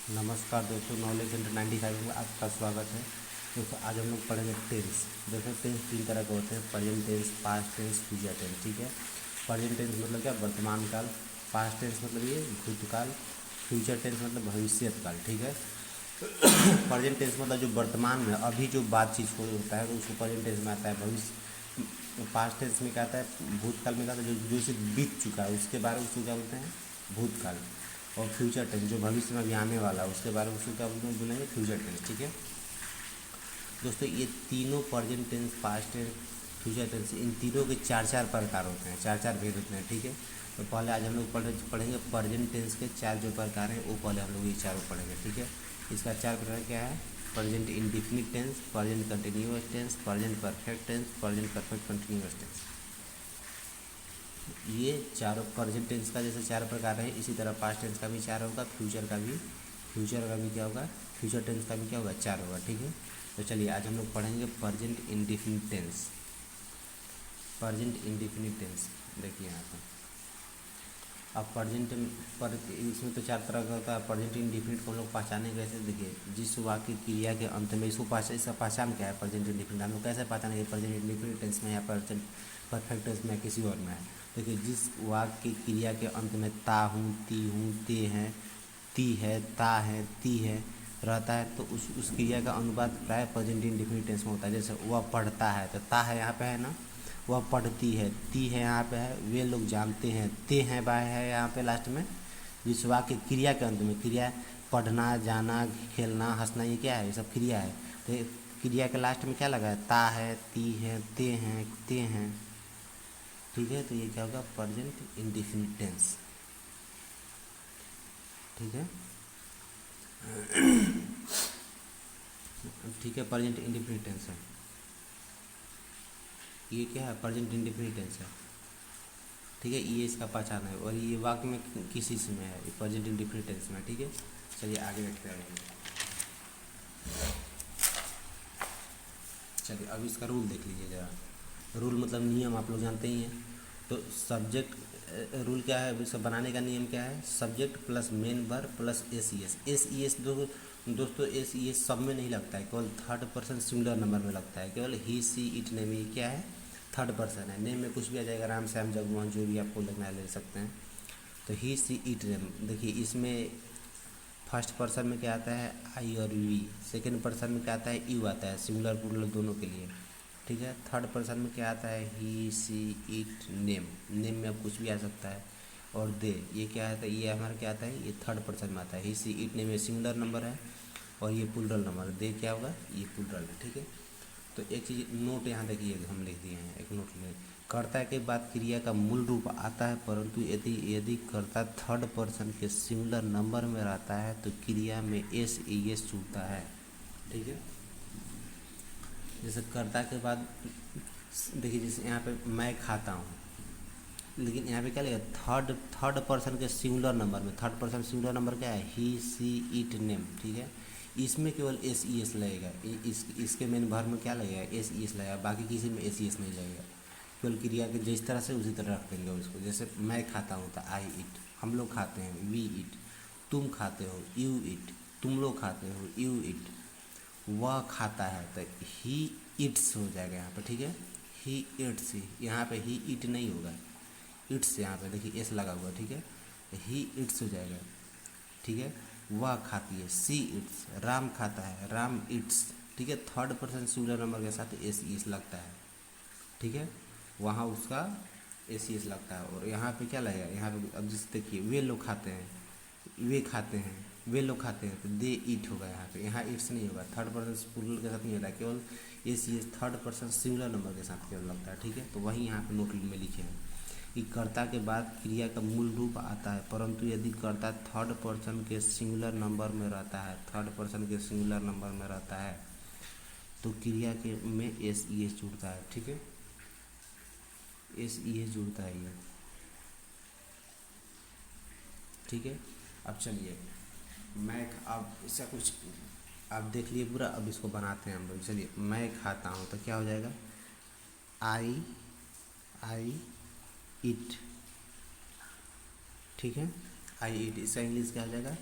नमस्कार दोस्तों, knowledge inter 95 में आपका स्वागत है। दोस्तों आज हम लोग पढ़ेंगे टेंस। देखो टेंस तीन तरह के होते हैं, present tense, past tense, future tense. ठीक है। प्रेजेंट टेंस मतलब क्या, वर्तमान काल। पास्ट टेंस मतलब ये भूतकाल। फ्यूचर टेंस मतलब भविष्यत काल। ठीक है। प्रेजेंट टेंस मतलब जो वर्तमान में अभी जो बातचीत हो होता है तो उसको प्रेजेंट टेंस में आता है। भविष्य पास्ट टेंस में क्या आता है, भूतकाल में क्या आता है, जो जो सिर्फ बीत चुका है उसके बारे में उसको क्या बोलते हैं, भूतकाल। और फ्यूचर टेंस जो भविष्य में अभी आने वाला है उसके बारे में उसको क्या बोलते हैं, बोलेंगे फ्यूचर टेंस। ठीक है दोस्तों, ये तीनों present tense, past tense, future tense, इन तीनों के चार चार प्रकार होते हैं, चार चार भेद होते हैं। ठीक है। तो पहले आज हम लोग पढ़ेंगे प्रेजेंट टेंस के चार जो प्रकार हैं वो पहले हम लोग ये चारों पढ़ेंगे। ठीक है। इसका चार प्रकार क्या है, present indefinite tense, present continuous tense, present perfect tense, present perfect continuous tense. ये चारों प्रेजेंट टेंस का जैसे चार प्रकार है, इसी तरह पास्ट टेंस का भी चार होगा, फ्यूचर का भी क्या होगा, फ्यूचर टेंस का भी क्या होगा, चार होगा। ठीक है। तो चलिए आज हम लोग पढ़ेंगे present indefinite tense. Present indefinite tense देखिए यहाँ पर। अब प्रेजेंट पर इसमें तो चार तरह का होता है। प्रेजेंट इंडेफिनिट को हम लोग पहचाने कैसे, देखिए जिस वाक्य क्रिया के अंत में इसका पहचान क्या है, प्रेजेंट इंडेफिनिट हम लोग कैसे पहचानेंगे प्रेजेंट इंडेफिनिट टेंस में या प्रेजेंट परफेक्ट टेंस में किसी और में है। देखिए जिस वाक्य क्रिया के अंत में ता हूँ, ती हूँ, ते हैं, ती है, ता है, ती है रहता है तो उस क्रिया का अनुवाद प्राय प्रेजेंट इंडेफिनिट टेंस में होता है। जैसे वह पढ़ता है तो ता है यहाँ पे है ना, वह पढ़ती है, ती है यहाँ पे है, वे लोग जानते हैं, ते हैं बाय है यहाँ पे लास्ट में। जिस वाक्य क्रिया के अंत में, क्रिया पढ़ना, जाना, खेलना, हंसना, ये क्या है, ये सब क्रिया है। तो क्रिया के लास्ट में क्या लगा है, ता है, ती है, ते हैं, ते हैं। ठीक है। तो ये क्या होगा, प्रेजेंट इंडेफिनिट टेंस। ठीक है। ठीक है, प्रेजेंट इंडेफिनिट टेंस है। ये क्या है, प्रेजेंट इंडेफिनिट टेंस है। ठीक है, ये इसका पहचान है। और ये वाक्य में किस चीज़ में है, प्रेजेंट इंडेफिनिट टेंस में। ठीक है। चलिए आगे देखते हैं। चलिए अब इसका रूल देख लीजिए ज़रा। रूल मतलब नियम, आप लोग जानते ही हैं। तो सब्जेक्ट रूल क्या है, इसको बनाने का नियम क्या है, subject plus main verb plus S E S. S E S दोस्तों एस ई एस सब में नहीं लगता है, केवल थर्ड पर्सन सिंगुलर नंबर में लगता है। केवल ही, सी, इट, नेम, ये क्या है, थर्ड पर्सन है। नेम में कुछ भी आ जाएगा, राम, श्याम, जगमोहन, जो भी आपको लगना है ले सकते हैं। तो ही, सी, इट, नेम, देखिए इसमें फर्स्ट पर्सन में क्या आता है, आई और वी। सेकेंड पर्सन में क्या आता है, यू आता है, सिंगुलर प्लूरल दोनों के लिए। ठीक है। थर्ड पर्सन में क्या आता है, ही, सी, इट, नेम। नेम में अब कुछ भी आ सकता है। और दे, ये क्या है, तो ये हमारा क्या आता है, ये थर्ड पर्सन में आता है। ही, सी, इट, नेम ये सिंगुलर नंबर है और ये प्लूरल नंबर। दे क्या होगा, ये प्लूरल है। ठीक है। तो एक चीज़ नोट यहाँ देखिए, हम लिख दिए हैं, एक नोट ले। कर्ता के बाद क्रिया का मूल रूप आता है, परंतु यदि यदि कर्ता थर्ड पर्सन के सिंगुलर नंबर में रहता है तो क्रिया में एस ई एस जुड़ता है। ठीक है। जैसे कर्ता के बाद देखिए, जैसे यहाँ पे मैं खाता हूँ, लेकिन यहाँ पे क्या लगेगा, थर्ड पर्सन के सिंगुलर नंबर में। थर्ड पर्सन सिंगुलर नंबर क्या है, ही, सी, इट, नेम। ठीक है। इसमें केवल एस ई एस लगेगा। इसके मेन भर में क्या लगेगा, एस ई एस लगेगा, बाकी किसी में एस ई एस नहीं लगेगा। केवल क्रिया के जिस तरह से उसी तरह रख देंगे उसको। जैसे मैं खाता हूँ तो आई ईट, हम लोग खाते हैं, वी ईट, तुम खाते हो, यू ईट, तुम लोग खाते हो, यू ईट, वह खाता है तो ही ईट्स हो जाएगा यहाँ पे। ठीक है। ही ईट्स, यहाँ पे ही ईट नहीं होगा, इट्स यहाँ पे देखिए एस लगा हुआ। ठीक है। ही इट्स हो जाएगा। ठीक है। वह खाती है, सी इट्स, राम खाता है, राम इट्स। ठीक है। थर्ड पर्सन सिंगुलर नंबर के साथ एस ई एस लगता है। ठीक है। वहाँ उसका एस ई एस लगता है। और यहाँ पे क्या लगेगा, यहाँ पे अब जैसे देखिए वे लोग खाते हैं, वे खाते हैं, वे लोग खाते हैं तो दे ईट होगा यहाँ पे। यहाँ इट्स नहीं होगा, थर्ड पर्सन प्लूरल के साथ नहीं होता है, केवल S E S third person singular number के साथ केवल लगता है। ठीक है। तो वही यहाँ पे नोट में लिखे हैं कि कर्ता के बाद क्रिया का मूल रूप आता है, परंतु यदि कर्ता थर्ड पर्सन के सिंगुलर नंबर में रहता है, थर्ड पर्सन के सिंगुलर नंबर में रहता है तो क्रिया के में एस ई एस जुड़ता है। ठीक है। एस ई एस जुड़ता है ये। ठीक है। अब चलिए मैं, अब इसका कुछ आप देख लिए पूरा, अब इसको बनाते हैं हम लोग। चलिए मैं खाता हूँ तो क्या हो जाएगा, आई, आई ईट। ठीक है। आई ईट, इसका इंग्लिश क्या हो जाएगा,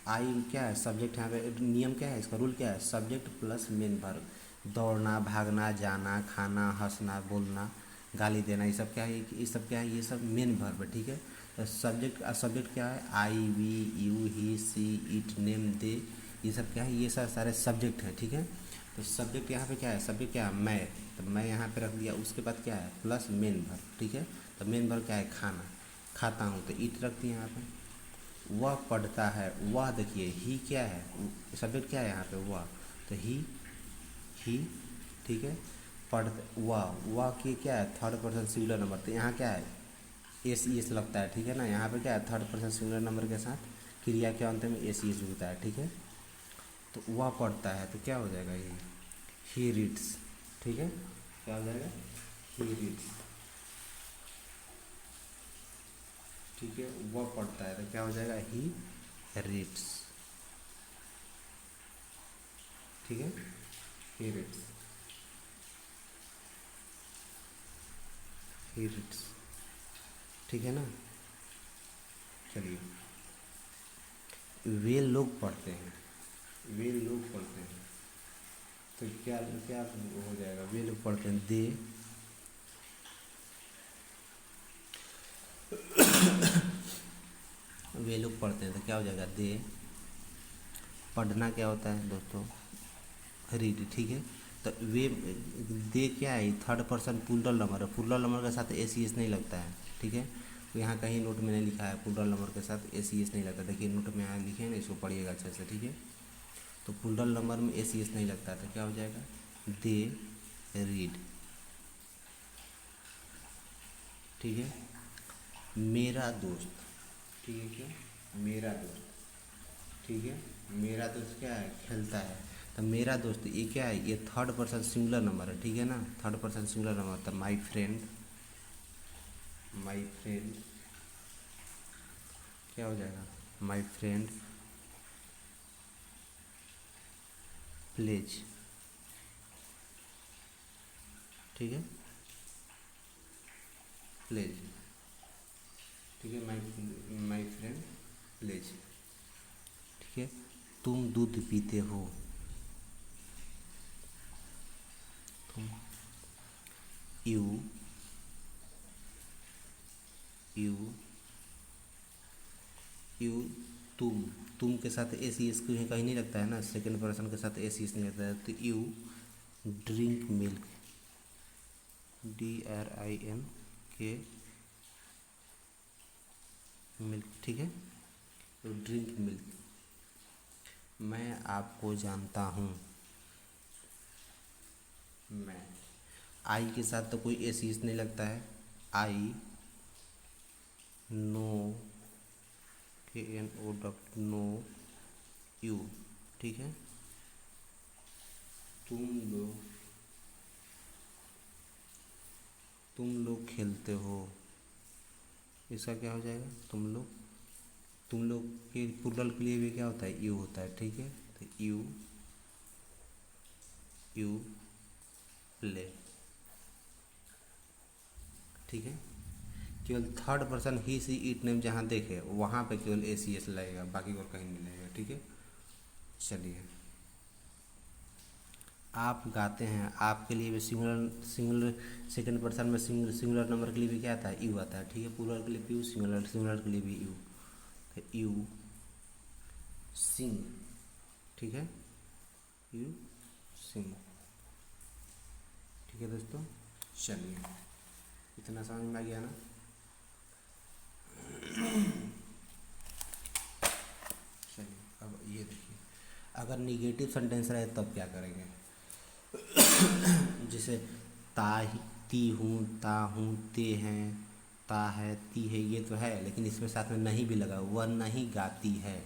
आई क्या है, सब्जेक्ट। यहाँ पे नियम क्या है इसका, रूल क्या है, सब्जेक्ट प्लस मेन वर्ब। दौड़ना, भागना, जाना, खाना, हंसना, बोलना, गाली देना, ये सब क्या है, ये सब क्या है, ये सब मेन वर्ब है, ठीक है। तो सब्जेक्ट क्या है, I, we, you, he, she, it, name, they, ये सब क्या है, ये सब सारे सब्जेक्ट हैं, ठीक है। तो सब्जेक्ट यहाँ पे क्या है, सब्जेक्ट क्या है, मैं, तो मैं यहाँ पे रख दिया। उसके बाद क्या है, प्लस मेन वर्ब, ठीक है। तो मेन वर्ब क्या है, खाना, खाता हूँ, तो ईट रख दिया यहाँ पे। वह पढ़ता है, वह देखिए ही क्या है, सब्जेक्ट क्या है यहाँ पे, वह, तो ही, ठीक है। पढ़, वह की क्या है, थर्ड पर्सन सिंगुलर नंबर, तो यहाँ क्या है, एस ई एस लगता है, ठीक है ना। यहाँ पे क्या है, थर्ड पर्सन सिंगुलर नंबर के साथ क्रिया के अंत में एस ई एस जुड़ता है, ठीक है। तो वह पढ़ता है, तो क्या हो जाएगा ये, ही रीड्स, ठीक है। क्या हो जाएगा, ही रीड्स, ठीक है। वह पढ़ता है, तो क्या हो जाएगा, ही रीड्स, ठीक है, ही रीड्स, ही रीड्स, ठीक है ना। चलिए, वे लोग पढ़ते हैं, वे लोग पढ़ते हैं, तो क्या क्या हो जाएगा, वे लोग पढ़ते हैं, दे, वे लोग पढ़ते हैं, तो क्या हो जाएगा, दे। पढ़ना क्या होता है दोस्तों, रीड, ठीक है। तो वे, दे क्या है, थर्ड पर्सन प्लूरल नंबर है, प्लूरल नंबर के साथ एस ई एस नहीं लगता है, ठीक है। तो यहाँ कहीं नोट में नहीं लिखा है प्लूरल नंबर के साथ एस ई एस नहीं लगता, देखिए नोट में यहाँ लिखे हैं ना, इसको पढ़िएगा अच्छे से, ठीक है। तो प्लूरल नंबर में एस ई एस नहीं लगता, तो क्या हो जाएगा, दे रीड, ठीक है। मेरा दोस्त, ठीक है, क्या, मेरा दोस्त, ठीक है। मेरा दोस्त क्या है, खेलता है, तो मेरा दोस्त ये क्या है, ये थर्ड पर्सन सिंगुलर नंबर है, ठीक है ना, थर्ड पर्सन सिंगुलर नंबर। तो माई फ्रेंड, माई फ्रेंड क्या हो जाएगा, माई फ्रेंड प्लेज, ठीक है, प्लेज, ठीक है। माई फ्रेंड प्लेज, ठीक है। तुम दूध पीते हो, तुम, यू, यू, यू, तुम के साथ ए सी एस कहीं नहीं लगता है ना, सेकेंड पर्सन के साथ ए सी एस नहीं लगता है, तो you drink milk, D R I am के मिल्क, ठीक है। तो ड्रिंक मिल्क, मैं आपको जानता हूँ, मैं, आई के साथ तो कोई ए सी एस नहीं लगता है, I know, K N O dot know you, ठीक है। तुम लोग, तुम लोग खेलते हो, इसका क्या हो जाएगा, तुम लोग के प्लूरल के लिए भी क्या होता है, यू होता है, ठीक है। तो यू, यू प्ले, ठीक है। केवल third person he she it name जहाँ देखे वहाँ पे केवल ए सी एस लगेगा, बाकी और कहीं नहीं लगेगा, ठीक है। चलिए, आप गाते हैं, आपके लिए भी सिंगुलर सिंगुलर सेकेंड पर्सन में सिंगुलर नंबर के लिए भी क्या आता है, यू आता है, ठीक है। प्लूरल के लिए भी यू, सिंगुलर के लिए भी यू, तो यू सिंग, ठीक है, यू सिंग, ठीक है दोस्तों। चलिए, इतना समझ में आ गया ना। चलिए, अब ये देखिए, अगर निगेटिव सेंटेंस रहे तब क्या करेंगे, जैसे ती हूँ, ता हूँ, ते हैं, ता है, ती है, ये तो है, लेकिन इसमें साथ में नहीं भी लगा, वह नहीं गाती है,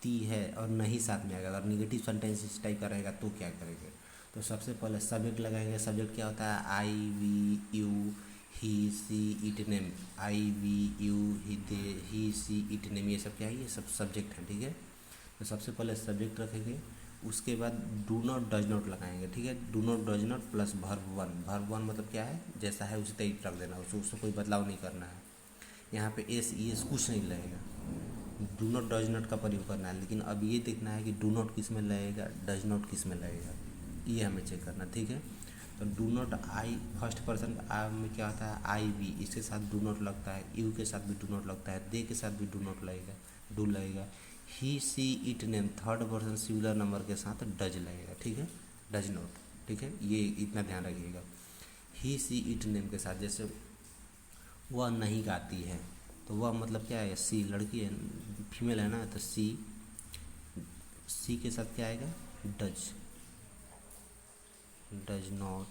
ती है और नहीं साथ में आएगा। अगर निगेटिव सेंटेंस इस टाइप का रहेगा तो क्या करेंगे, तो सबसे पहले सब्जेक्ट लगाएंगे। सब्जेक्ट क्या होता है, I, we, you, he, she, it, name, I, we, you, he, they, he, she, it, name, ये सब क्या है, ये सब सब्जेक्ट हैं, ठीक है। तो सबसे पहले सब्जेक्ट रखेंगे, उसके बाद डू नॉट डज नॉट लगाएंगे, ठीक है। Do not does not plus verb one, verb one मतलब क्या है, जैसा है उसी टाइप रख देना, उसको कोई बदलाव नहीं करना है। यहाँ पे एस ई एस कुछ नहीं लगेगा, डू नॉट डज नॉट का प्रयोग करना है, लेकिन अब ये देखना है कि डू नॉट किस में लगेगा, डज नॉट किस में लगेगा, ये हमें चेक करना, ठीक है। तो do not I first person I में क्या होता है, आई वी, इसके साथ डू नॉट लगता है, यू के साथ भी डू नॉट लगता है, दे के साथ भी डू नॉट लगेगा, डू लगेगा। He she it name third person singular number के साथ डज लगेगा, ठीक है, डज नॉट, ठीक है, ये इतना ध्यान रखिएगा। ही सी इट नेम के साथ, जैसे वह नहीं गाती है, तो वह मतलब क्या है, सी लड़की है, फीमेल है ना, तो सी के साथ क्या आएगा, डज, डज नॉट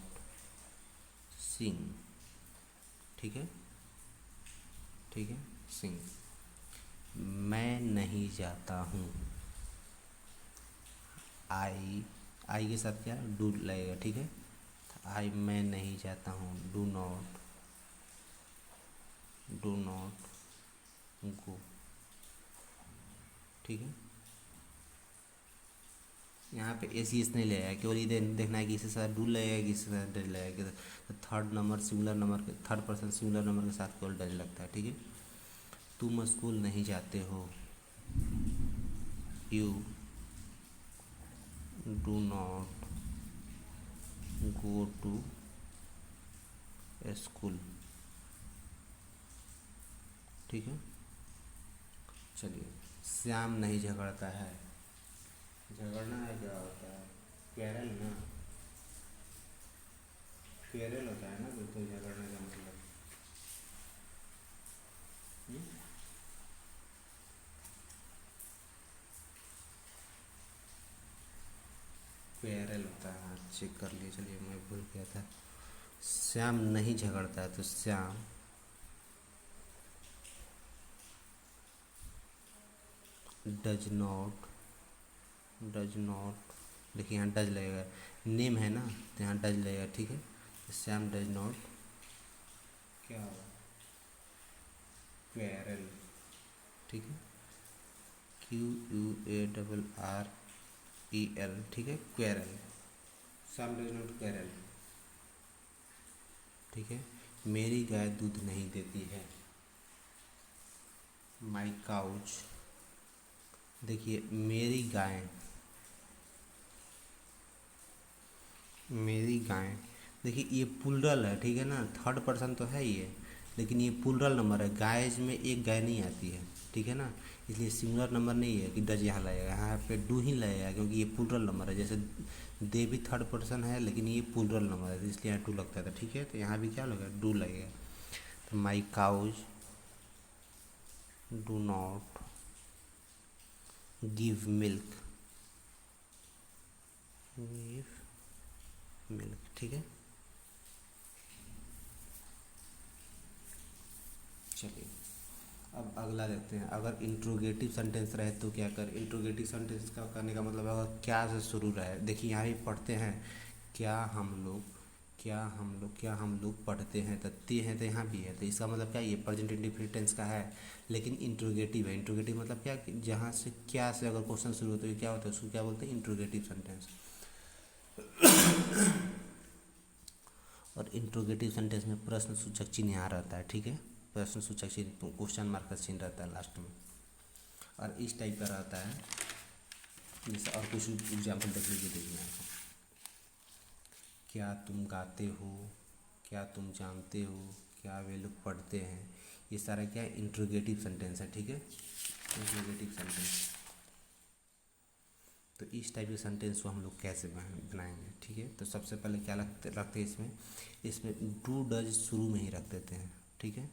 सिंग, ठीक है, ठीक है, सिंग। मैं नहीं जाता हूँ, आई के साथ क्या डू लगेगा, ठीक है, आई मैं नहीं जाता हूँ, डू नॉट गो, ठीक है। यहाँ पे ए सी एस नहीं लगेगा, केवल ये देखना है कि इसके साथ डू लगेगा कि इसके साथ डज लगेगा, तो थर्ड नंबर सिंगुलर नंबर के, थर्ड पर्सन सिंगुलर नंबर के साथ केवल डज लगता है, ठीक है। तुम स्कूल नहीं जाते हो, you do not go to school, ठीक है। चलिए, श्याम नहीं झगड़ता है, झगड़ना है क्या होता है, क्वेरल ना, क्वेरल होता है ना, तो झगड़ने का मतलब क्वेरल होता है, चेक कर लिए, चलिए मैं भूल गया था। श्याम नहीं झगड़ता है, तो श्याम डज नॉट, देखिए यहाँ डज लगेगा, नेम है ना, तो यहाँ डज लगेगा, ठीक है। तो श्याम डज नॉट क्या होगा, क्वेरल, ठीक है, QUARREL, ठीक है, quarrel, Shyam does not quarrel, ठीक है। मेरी गाय दूध नहीं देती है, माई काउच, देखिए मेरी गाय, देखिए ये प्लूरल है, ठीक है ना, थर्ड पर्सन तो है ये, लेकिन ये प्लूरल नंबर है, गायज में एक गाय नहीं आती है, ठीक है ना, इसलिए सिंगुलर नंबर नहीं है कि डज यहाँ लगेगा, यहाँ पे डू ही लगेगा, क्योंकि ये प्लूरल नंबर है, जैसे दे भी थर्ड पर्सन है, लेकिन ये प्लूरल नंबर है, इसलिए यहाँ टू लगता था, ठीक है। तो यहाँ भी क्या लगेगा, डू लगेगा। तो my cows do not give milk, ठीक है। चलिए, अब अगला देखते हैं, अगर इंट्रोगेटिव सेंटेंस रहे तो क्या कर, इंट्रोगेटिव सेंटेंस का करने का मतलब अगर क्या से शुरू रहे, देखिए यहाँ भी पढ़ते हैं, क्या हम लोग क्या हम लोग पढ़ते हैं, तो ते हैं, तो यहाँ भी है, तो इसका मतलब क्या, ये प्रेजेंट इंडेफिनिट टेंस का है, लेकिन इंट्रोगेटिव है। इंट्रोगेटिव मतलब क्या, कि जहाँ से क्या से अगर क्वेश्चन शुरू होता है क्या होता है, उसको क्या बोलते हैं, इंट्रोगेटिव सेंटेंस। और इंट्रोगेटिव सेंटेंस में प्रश्न सूचक चिन्ह यहाँ रहता है, ठीक है, प्रश्न सूचक चिन्ह, क्वेश्चन मार्क का चिन्ह रहता है लास्ट में, और इस टाइप का रहता है, जैसे और कुछ एग्जाम्पल देख लीजिए, देखिए आपको, क्या तुम गाते हो, क्या तुम जानते हो, क्या वे लोग पढ़ते हैं, ये सारा क्या है, इंट्रोगेटिव सेंटेंस है, ठीक है, इंट्रोगेटिव सेंटेंस। तो इस टाइप के सेंटेंस को हम लोग कैसे बनाएंगे, ठीक है। तो सबसे पहले क्या रखते हैं इसमें डू डज शुरू में ही रख देते हैं, ठीक है,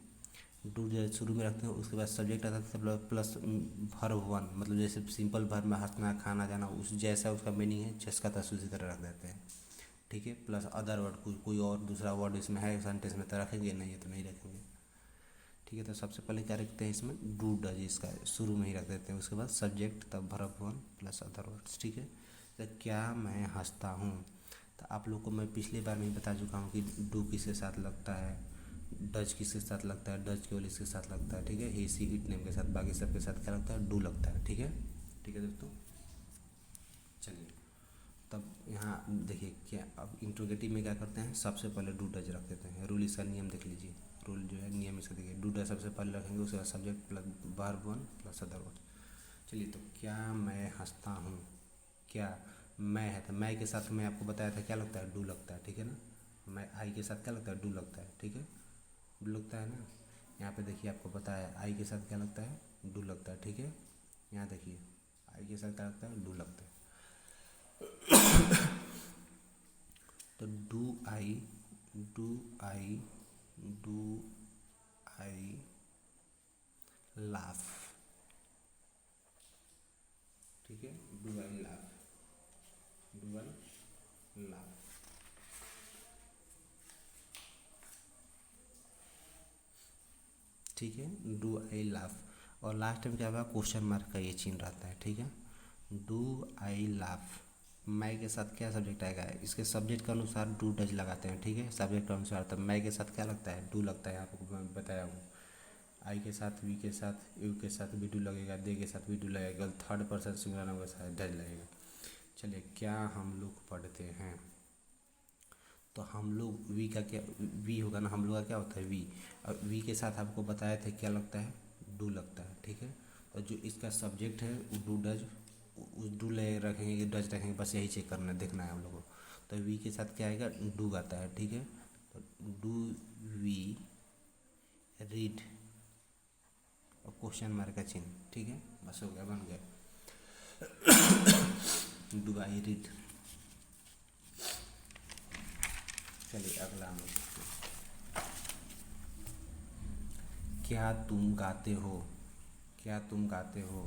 डू डज शुरू में रखते हैं, उसके बाद सब्जेक्ट आता है प्लस वर्ब वन, मतलब जैसे सिंपल वर्ब में हंसना खाना जाना, उस जैसा उसका मीनिंग है, जिसका तस उसी तरह रख देते हैं, ठीक है, प्लस अदर वर्ड, कोई और दूसरा वर्ड इसमें है सेंटेंस में तो रखेंगे, नहीं है तो नहीं रखेंगे, ठीक है। तो सबसे पहले क्या रखते हैं इसमें, डू डज, इसका शुरू में ही रख देते हैं, उसके बाद सब्जेक्ट, तब verb one plus other words, ठीक है। तो क्या मैं हंसता हूँ, तो आप लोग को मैं पिछली बार में ही बता चुका हूँ कि डू किसके साथ लगता है, डज किसके साथ लगता है, डज केवल इसके साथ लगता है, ठीक है, ही सी इट नेम के साथ, बाकी सबके साथ क्या लगता है, डू लगता है, ठीक है, ठीक है दोस्तों। चलिए, तब यहाँ देखिए क्या, अब इंट्रोगेटिव में क्या करते हैं, सबसे पहले डू डज रख देते हैं, रूल इसका नियम देख लीजिए, रूल जो है नियम इसका देखिए, डू डज सबसे पहले रखेंगे, उसके बाद subject plus verb one plus other word, चलिए, तो क्या मैं हंसता हूँ, क्या मैं है तो मैं के साथ मैं आपको बताया था क्या लगता है, डू लगता है, ठीक है ना। मैं आई के साथ क्या लगता है, डू लगता है, ठीक है, डू लगता है ना। यहाँ पे देखिए आपको बताया आई के साथ क्या लगता है, डू लगता है, ठीक है। यहाँ देखिए आई के साथ क्या लगता है, डू लगता है। तो do I, do I, do I laugh, ठीक है, do I laugh, do I laugh, ठीक है, डू आई लाफ। और लास्ट में क्या होगा, क्वेश्चन मार्क का ये चिन्ह रहता है, ठीक है। डू आई लाफ, मैं के साथ क्या सब्जेक्ट आएगा, इसके सब्जेक्ट के अनुसार डू डज लगाते हैं, ठीक है, सब्जेक्ट के अनुसार। तब मैं के साथ क्या लगता है, डू लगता है, आपको मैं बताया हूँ। आई के साथ, वी के साथ, यू के साथ भी डू लगेगा, दे के साथ भी डू लगेगा, थर्ड पर्सन सिंगुलर नंबर के साथ डज लगेगा। चलिए, क्या हम लोग पढ़ते हैं, तो हम लोग वी का क्या, वी होगा ना, हम लोग का क्या होता है वी। और वी के साथ आपको बताया था क्या लगता है, डू लगता है, ठीक है। और जो इसका सब्जेक्ट है वो डू डज, उस डू ले रखेंगे कि डज रखेंगे, बस यही चेक करना देखना है हम लोग को। तो वी के साथ क्या आएगा, डू आता है, ठीक है। तो डू वी रीड, और क्वेश्चन मार्क का चिन्ह, ठीक है, बस हो गया, बन गया। Do I read. चलिए अगला हम लोग देखते हैं। क्या तुम गाते हो, क्या तुम गाते हो।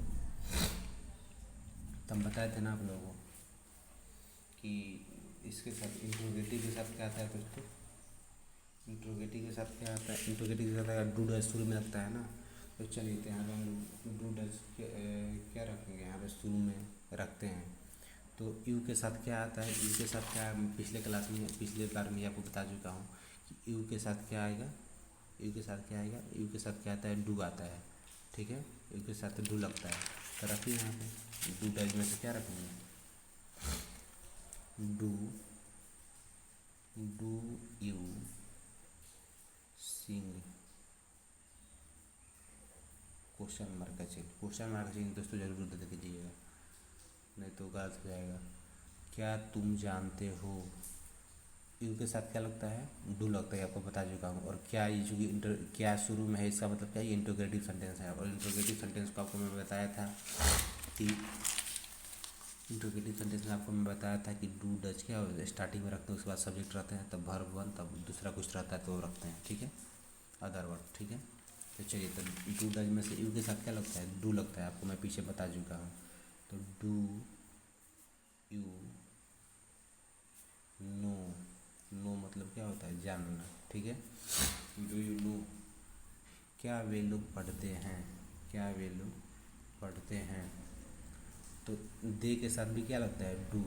तो हम बताए थे ना आप लोगों को कि इसके साथ इंट्रोगेटिव के साथ क्या आता है दोस्तों, इंट्रोगेटिव के साथ क्या आता है, इंट्रोगेटिव के साथ अगर डू डज शुरू में लगता है ना। तो चलिए, तो यहाँ पे हम डू डज क्या रखेंगे, यहाँ पे शुरू में रखते हैं। तो यू के साथ क्या आता है, यू के साथ क्या, पिछले क्लास में, पिछले बार में आपको बता चुका हूँ कि यू के साथ क्या आएगा, यू के साथ क्या आएगा, यू के साथ क्या आता है, डू आता है, ठीक है। यू के साथ डू लगता है, तो रखिए यहाँ पे डू डज में से क्या रखेंगे, do, do you sing, question mark का चिन्ह, क्वेश्चन मार्क का चिन्ह दोस्तों जरूर दे दीजिएगा, नहीं तो गलत हो जाएगा। क्या तुम जानते हो, यू के साथ क्या लगता है, डू लगता है, आपको बता चुका हूँ। और क्या, ये चूँकि क्या शुरू में है, इसका मतलब क्या है, ये इंट्रोगेटिव सेंटेंस है। और इंट्रोगेटिव सेंटेंस को आपको मैं बताया था कि इंट्रोगेटिव सेंटेंस में आपको मैं बताया था कि डू डज क्या स्टार्टिंग में रखते हैं, उसके बाद सब्जेक्ट रहते हैं, तब वर्ब वन, तब दूसरा कुछ रहता है तो वो रखते हैं, ठीक है, अदर वर्ड, ठीक है। तो चलिए, तो डू डज में से यू के साथ क्या लगता है, डू लगता है, आपको मैं पीछे बता चुका हूँ। तो डू यू नो, नो मतलब क्या होता है, जानना, ठीक है। डू यू नो, क्या वे लोग पढ़ते हैं, क्या वे लोग पढ़ते हैं। तो दे के साथ भी क्या लगता है, डू,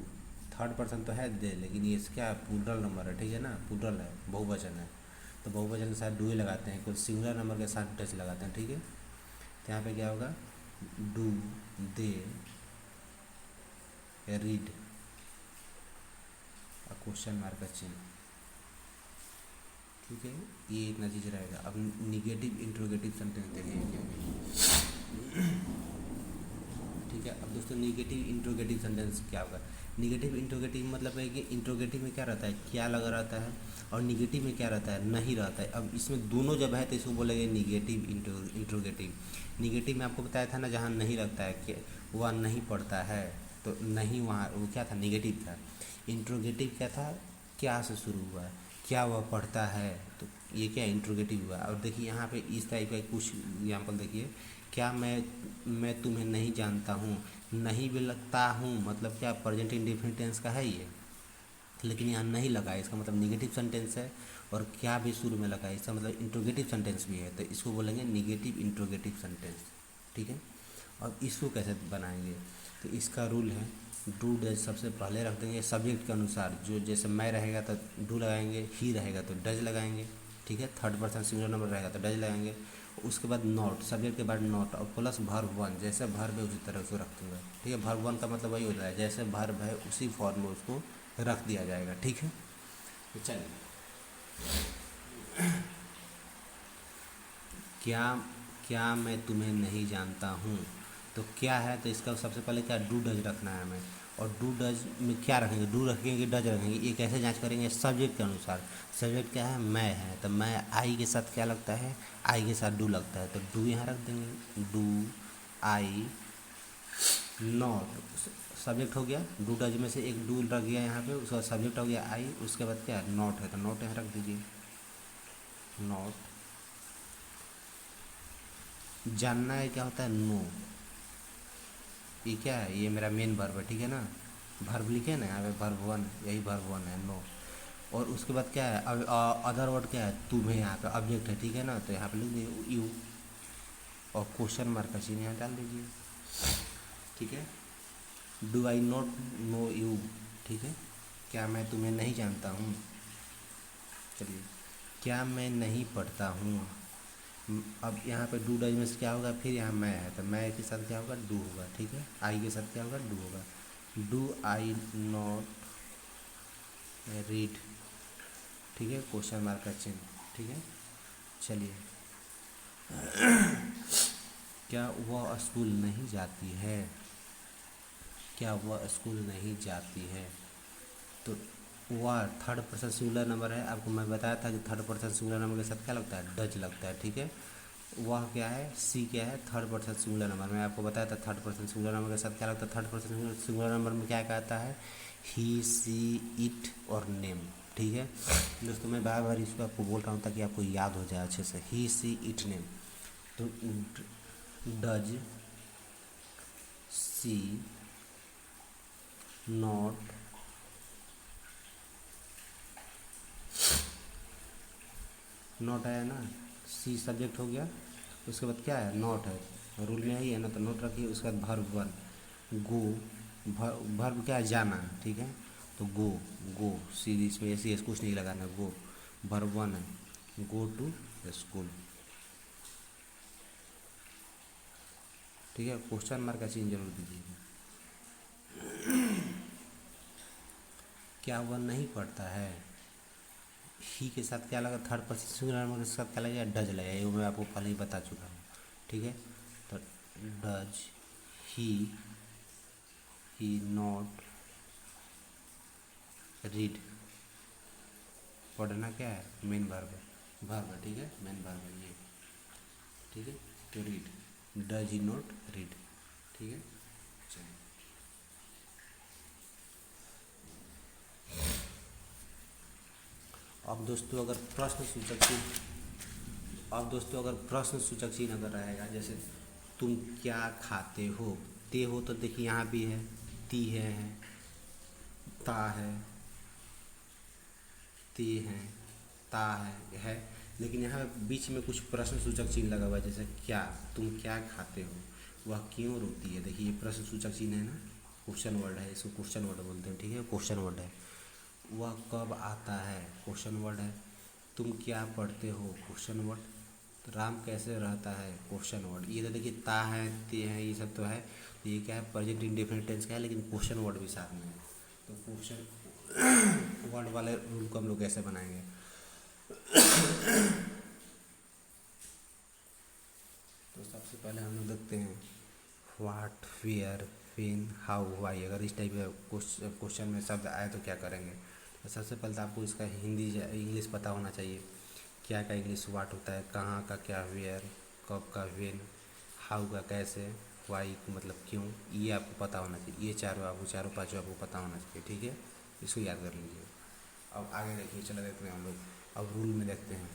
थर्ड पर्सन तो है दे, लेकिन ये क्या प्लूरल नंबर है, ठीक है ना, प्लूरल है, बहुवचन है। तो बहुवचन के साथ डू ही लगाते हैं, कुछ सिंगुलर नंबर के साथ टच लगाते हैं, ठीक है। तो यहाँ पे क्या होगा, डू दे रीड, और क्वेश्चन मार्क का चिन्ह, ठीक है। ये इतना चीज़ रहेगा। अब निगेटिव इंट्रोगेटिव सेंटेंस देखिए क्या है, ठीक है। अब दोस्तों निगेटिव इंट्रोगेटिव सेंटेंस क्या होगा, निगेटिव इंट्रोगेटिव मतलब है कि इंट्रोगेटिव में क्या रहता है, क्या लगा रहता है, और निगेटिव में क्या रहता है, नहीं रहता है। अब इसमें दोनों जब है तो इसको बोलेंगे निगेटिव इंट्रोगेटिव। निगेटिव में आपको बताया था ना, जहाँ नहीं लगता है कि वह नहीं पढ़ता है, तो नहीं वहाँ वो क्या था, निगेटिव था। इंट्रोगेटिव क्या था, क्या से शुरू हुआ है, क्या वह पढ़ता है, तो ये क्या इंट्रोगेटिव हुआ। और देखिए यहाँ पे इस टाइप का कुछ एग्जाम्पल देखिए, क्या मैं तुम्हें नहीं जानता हूँ, नहीं भी लगता हूँ मतलब क्या, प्रेजेंट इंडेफिनिट टेंस का है ये, लेकिन यहाँ नहीं लगा है, इसका मतलब निगेटिव सेंटेंस है। और क्या भी शुरू में लगा है, इसका मतलब इंट्रोगेटिव सेंटेंस भी है, तो इसको बोलेंगे निगेटिव इंट्रोगेटिव सेंटेंस, ठीक है। और इसको कैसे बनाएंगे, तो इसका रूल है, डू डज सबसे पहले रख देंगे सब्जेक्ट के अनुसार, जो जैसे मैं रहेगा तो डू लगाएंगे, ही रहेगा तो डज लगाएंगे, ठीक है। थर्ड पर्सन सिंगुलर नंबर रहेगा तो डज लगाएंगे। उसके बाद नॉट, सब्जेक्ट के बाद नॉट, और प्लस वर्ब वन, जैसे वर्ब है उसी तरह उसको रख दूँगा, ठीक है। वर्ब वन का मतलब वही होता है, जैसे वर्ब है उसी फॉर्म में उसको रख दिया जाएगा, ठीक है। तो चलिए, क्या क्या मैं तुम्हें नहीं जानता हूँ, तो क्या है, तो इसका सबसे पहले क्या डू डज रखना है हमें। और डू डज में क्या रखेंगे, डू रखेंगे डज रखेंगे, ये कैसे जांच करेंगे, सब्जेक्ट के अनुसार। सब्जेक्ट क्या है, मैं है, तो मैं आई के साथ क्या लगता है, आई के साथ डू लगता है, तो डू यहाँ रख देंगे, डू आई नॉट सब्जेक्ट हो गया। डू डज में से एक डू रख गया यहाँ पे, उसका सब्जेक्ट हो गया आई, उसके बाद क्या है, नॉट है, तो नॉट यहाँ रख दीजिए, नॉट। जानना है क्या होता है, नो। ये क्या है, ये मेरा मेन वर्ब है, ठीक है ना। वर्ब लिखे ना यहाँ पे, वर्ब वन, यही वर्ब वन है, नो। और उसके बाद क्या है, अब अदर वर्ड क्या है, तुम्हें, यहाँ पे ऑब्जेक्ट है, ठीक है ना, तो यहाँ पे लिख दीजिए यू, और क्वेश्चन मार्क का चिन्ह यहाँ डाल दीजिए, ठीक है। Do I not know you, ठीक है, क्या मैं तुम्हें नहीं जानता हूँ। चलिए, क्या मैं नहीं पढ़ता हूँ। अब यहाँ पे डू डज में से क्या होगा, फिर यहाँ मैं है, तो मैं के साथ क्या होगा, डू होगा, ठीक है। आई के साथ क्या होगा, डू होगा। डू आई नॉट रीड, ठीक है, क्वेश्चन मार्क का चिन्ह, ठीक है। चलिए, क्या वह स्कूल नहीं जाती है, क्या वह स्कूल नहीं जाती है, तो वह थर्ड पर्सन सिंगुलर नंबर है। आपको मैं बताया था कि थर्ड पर्सन सिंगुलर नंबर के साथ क्या लगता है, डज लगता है, ठीक है। वह क्या है, सी क्या है, थर्ड पर्सन सिंगुलर नंबर। मैं आपको बताया था थर्ड पर्सन सिंगुलर नंबर के साथ क्या लगता है, थर्ड पर्सन सिंगुलर नंबर में क्या कहता है, ही सी इट और नेम, ठीक है दोस्तों। मैं बार बार इसको आपको बोल रहा हूँ ताकि आपको याद हो जाए अच्छे से, ही सी इट नेम। तो डज सी नॉट नॉट आया ना, सी सब्जेक्ट हो गया, उसके बाद क्या है, नॉट है, रूल में ही है ना, तो नोट रखिए। उसके बाद वर्ब वन, गो, वर्ब क्या है, जाना, ठीक है, तो गो, गो सीधी, इसमें ऐसी ऐसे कुछ नहीं लगाना, गो वर्ब वन है, गो टू स्कूल, ठीक है। क्वेश्चन मार्क का चिन्ह जरूर दीजिएगा। क्या वह नहीं पढ़ता है, ही के साथ क्या लगा, थर्ड पर्सन सिंगुलर नंबर के साथ क्या लगेगा, डज लगेगा, ये मैं आपको पहले ही बता चुका हूँ, ठीक है। तो डज ही नॉट रीड, पढ़ना क्या है, मेन वर्ब है, वर्ब है, ठीक है, मेन वर्ब है ये, ठीक है। तो read, does he not read, ठीक है। चलिए, अब दोस्तों अगर प्रश्न सूचक चिन्ह, अब दोस्तों अगर प्रश्न सूचक चिन्ह अगर रहेगा, जैसे तुम क्या खाते हो, ते हो, तो देखिए यहाँ भी है, ती है, ता है, ते हैं, ता है, लेकिन यहाँ बीच में कुछ प्रश्न सूचक चिन्ह लगा हुआ है, जैसे क्या, तुम क्या खाते हो, वह क्यों रोती है, देखिए ये प्रश्न सूचक चिन्ह है ना, क्वेश्चन वर्ड है, इसको क्वेश्चन वर्ड बोलते हैं, ठीक है, क्वेश्चन वर्ड है। वह कब आता है, क्वेश्चन वर्ड है। तुम क्या पढ़ते हो, क्वेश्चन वर्ड। तो राम कैसे रहता है, क्वेश्चन वर्ड। ये तो देखिए ता है, ते हैं, ये सब तो है, तो ये क्या है, प्रेजेंट इंडेफिनिट टेंस का है, लेकिन क्वेश्चन वर्ड भी साथ में है। तो क्वेश्चन वर्ड वाले रूल को हम लोग कैसे बनाएंगे, तो सबसे पहले हम लोग देखते हैं what, where, when, how, why. अगर इस टाइप का क्वेश्चन में शब्द आए तो क्या करेंगे, तो सबसे पहले तो आपको इसका हिंदी इंग्लिश पता होना चाहिए। क्या का इंग्लिश व्हाट होता है, कहाँ का क्या वेयर, कब का व्हेन, हाउ का कैसे, व्हाई मतलब क्यों, ये आपको पता होना चाहिए। ये चारों पाँचों आपको पता होना चाहिए, ठीक है, इसको याद कर लीजिए। अब आगे देखिए, चले देखते हैं हम लोग, अब रूल में देखते हैं।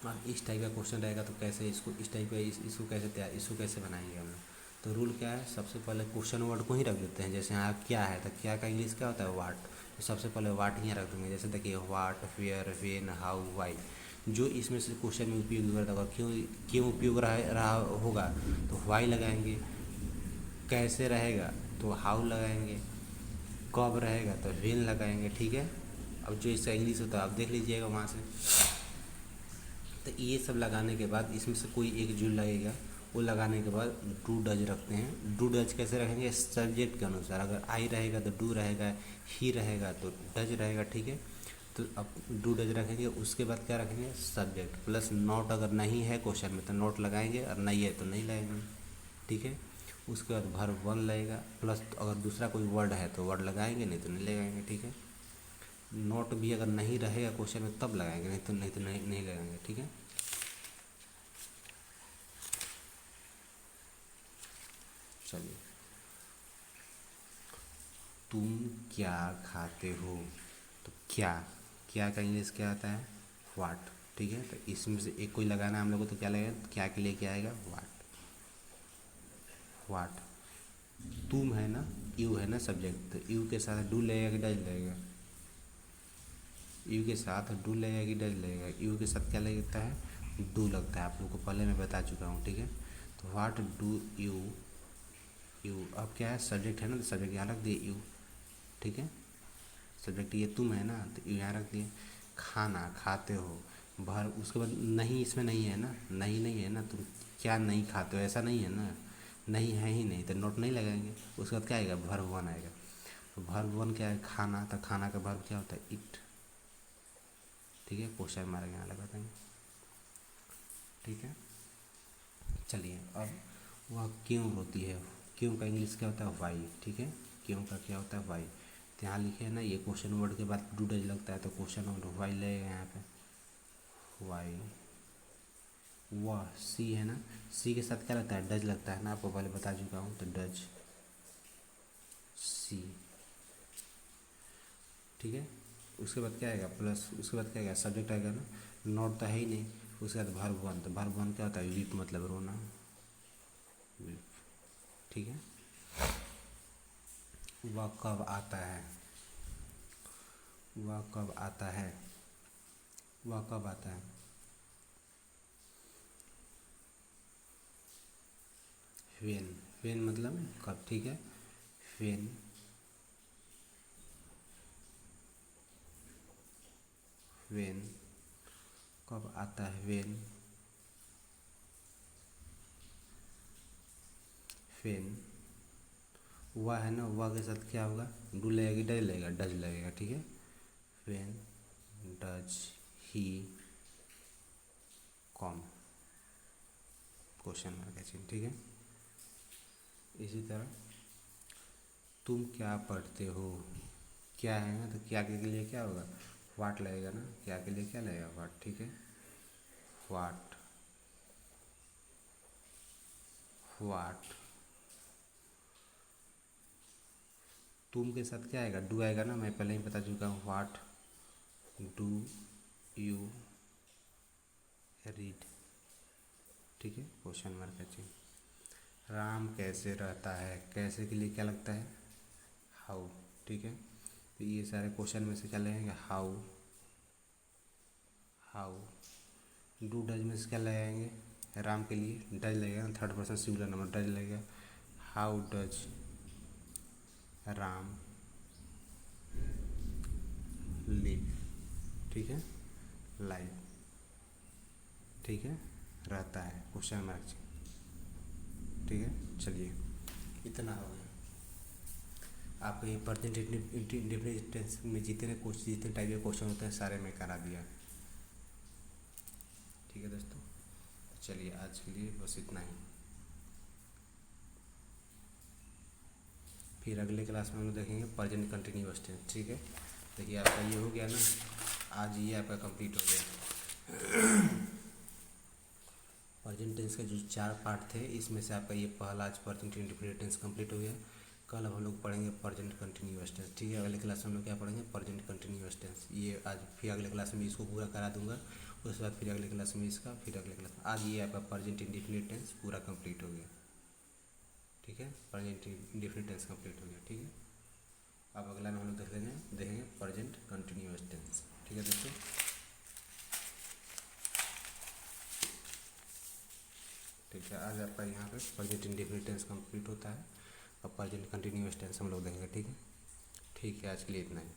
अब इस टाइप का क्वेश्चन रहेगा तो कैसे इसको, इस टाइप का इसको कैसे इसको कैसे बनाएंगे हम लोग। तो रूल क्या है, सबसे पहले क्वेश्चन वर्ड को ही रख देते हैं। जैसे यहाँ क्या है, तो क्या का इंग्लिश क्या होता है, वाट, तो सबसे पहले वाट ही रख देंगे। जैसे देखिए वाट, वेयर, व्हेन, हाउ, व्हाई, जो इसमें से क्वेश्चन में उपयोग करता होगा, क्यों क्यों उपयोग रहा होगा तो व्हाई लगाएंगे, कैसे रहेगा तो हाउ लगाएंगे, कब रहेगा तो व्हेन लगाएंगे, ठीक है। अब जो इसका इंग्लिश होता है आप देख लीजिएगा वहाँ से। तो ये सब लगाने के बाद इसमें से कोई एक जो लगेगा, वो लगाने के बाद डू डज रखते हैं। डू डज कैसे रखेंगे, सब्जेक्ट के अनुसार। अगर आई रहेगा तो डू रहेगा, ही रहेगा तो डज रहेगा, ठीक है। तो अब डू डज रखेंगे, उसके बाद क्या रखेंगे, सब्जेक्ट प्लस नॉट। अगर नहीं है क्वेश्चन में तो नॉट लगाएंगे, और नहीं है तो नहीं लगाएंगे, ठीक है। उसके बाद वर्ब वन लगेगा प्लस, अगर दूसरा कोई वर्ड है तो वर्ड लगाएंगे, नहीं तो नहीं लगाएंगे, ठीक है। नॉट भी अगर नहीं रहेगा क्वेश्चन में तब लगाएंगे, नहीं लगाएंगे, ठीक है। चलिए, तुम क्या खाते हो, तो क्या, क्या का इंग्लिश क्या आता है, वाट, ठीक है। तो इसमें से एक कोई लगाना है हम लोग को, तो क्या लगेगा, क्या के लिए क्या आएगा, वाट, वाट। तुम है ना, यू है ना सब्जेक्ट, तो यू के साथ डू लगेगा कि डज लगेगा, यू के साथ डू लगेगा कि डज लगेगा, यू के साथ क्या लगता है, डू लगता है, आप लोग को पहले मैं बता चुका हूँ, ठीक है। तो व्हाट डू यू, यू अब क्या है, सब्जेक्ट है ना, तो सब्जेक्ट यहाँ रख दिए यू, ठीक है। सब्जेक्ट ये तुम है ना, तो यू यहाँ रख दिए। खाना खाते हो, भर, उसके बाद नहीं, इसमें नहीं है ना, नहीं है ना, तुम क्या नहीं खाते हो, ऐसा नहीं है ना, नहीं है ही नहीं, तो नोट नहीं लगाएंगे। उसके बाद क्या आएगा, वर्ब वन आएगा। तो वर्ब वन क्या है, खाना, तो खाना का वर्ब क्या होता है, इट, ठीक है। क्वेश्चन मार्क यहाँ लगा देंगे, ठीक है। चलिए, अब वह क्यों रोती है, क्यों का इंग्लिश क्या होता है, वाई, ठीक है। क्यों का क्या होता है, वाई। तो यहाँ लिखे है ना, ये क्वेश्चन वर्ड के बाद डू डज लगता है, तो क्वेश्चन वर्ड वाई लगेगा यहाँ पे, वाई। वह सी है ना, सी के साथ क्या लगता है, डज लगता है ना, आपको पहले बता चुका हूँ, तो डज, सी, ठीक है। उसके बाद क्या आएगा, प्लस, उसके बाद क्या आएगा, सब्जेक्ट आएगा ना, नॉट तो है ही नहीं। उसके बाद वर्ब वन, तो वर्ब वन क्या होता है, वीप, मतलब रोना, वीप, ठीक है। वह कब आता है, वह कब आता है, वह कब आता है, वेन, वेन मतलब कब, ठीक है। वेन, वेन कब आता है, वेन, वेन। वह है ना, वह के साथ क्या होगा, डू लगेगा, डज लगेगा, डज लगेगा, ठीक है। When does he come, question mark है चिन्ह, ठीक है। इसी तरह तुम क्या पढ़ते हो, क्या है ना, तो क्या के लिए क्या होगा, वाट लगेगा ना, क्या के लिए क्या लगेगा, वाट, ठीक है। वाट, वाट। तुम के साथ क्या आएगा, डू आएगा ना, मैं पहले ही बता चुका हूँ, वाट डू यू रीड, ठीक है। क्वेश्चन मार्क है चिन्ह। राम कैसे रहता है, कैसे के लिए क्या लगता है, हाउ, ठीक है। तो ये सारे क्वेश्चन में से क्या लगेंगे, हाउ, हाउ। डू डज में से क्या लगाएंगे, राम के लिए डज लगेगा, third person singular number does लगेगा। हाउ डज राम लिव, ठीक है, लाइव, ठीक है, रहता है, क्वेश्चन मार्क, ठीक है। चलिए, इतना हो गया आपको, ये प्रेजेंट इंडेफिनिट टेंस में जितने क्वेश्चन, जितने टाइप के क्वेश्चन होते हैं सारे मैं करा दिया, ठीक है दोस्तों। चलिए, आज के लिए बस इतना ही, फिर अगले क्लास में हम लोग देखेंगे प्रेजेंट कंटिन्यूअस टेंस, ठीक है। देखिए, आपका ये हो गया ना, आज ये आपका कंप्लीट हो गया। प्रेजेंट टेंस के जो 4 पार्ट थे, इसमें से आपका ये पहला आज प्रेजेंट इंडेफिनिट टेंस कंप्लीट हो गया। कल अब हम लोग पढ़ेंगे प्रेजेंट कंटिन्यूअस टेंस, ठीक है। अगले क्लास में हम लोग क्या पढ़ेंगे, प्रेजेंट कंटिन्यूअस टेंस। ये आज फिर अगले क्लास में इसको पूरा करा दूंगा, उसके बाद फिर अगले क्लास में इसका, फिर अगले क्लास में। आज ये आपका प्रेजेंट इंडेफिनिट टेंस पूरा कंप्लीट हो गया, ठीक है। प्रेजेंट इंडेफिनिट टेंस कंप्लीट हो गया, ठीक है। अब अगला में हम लोग देखेंगे प्रेजेंट कंटिन्यूअस टेंस, ठीक है दोस्तों। ठीक है, आज आपका यहाँ पे प्रेजेंट इंडेफिनिट टेंस कंप्लीट होता है, अब प्रेजेंट कंटिन्यूअस टेंस हम लोग देखेंगे, ठीक है। ठीक है, आज के लिए इतना ही।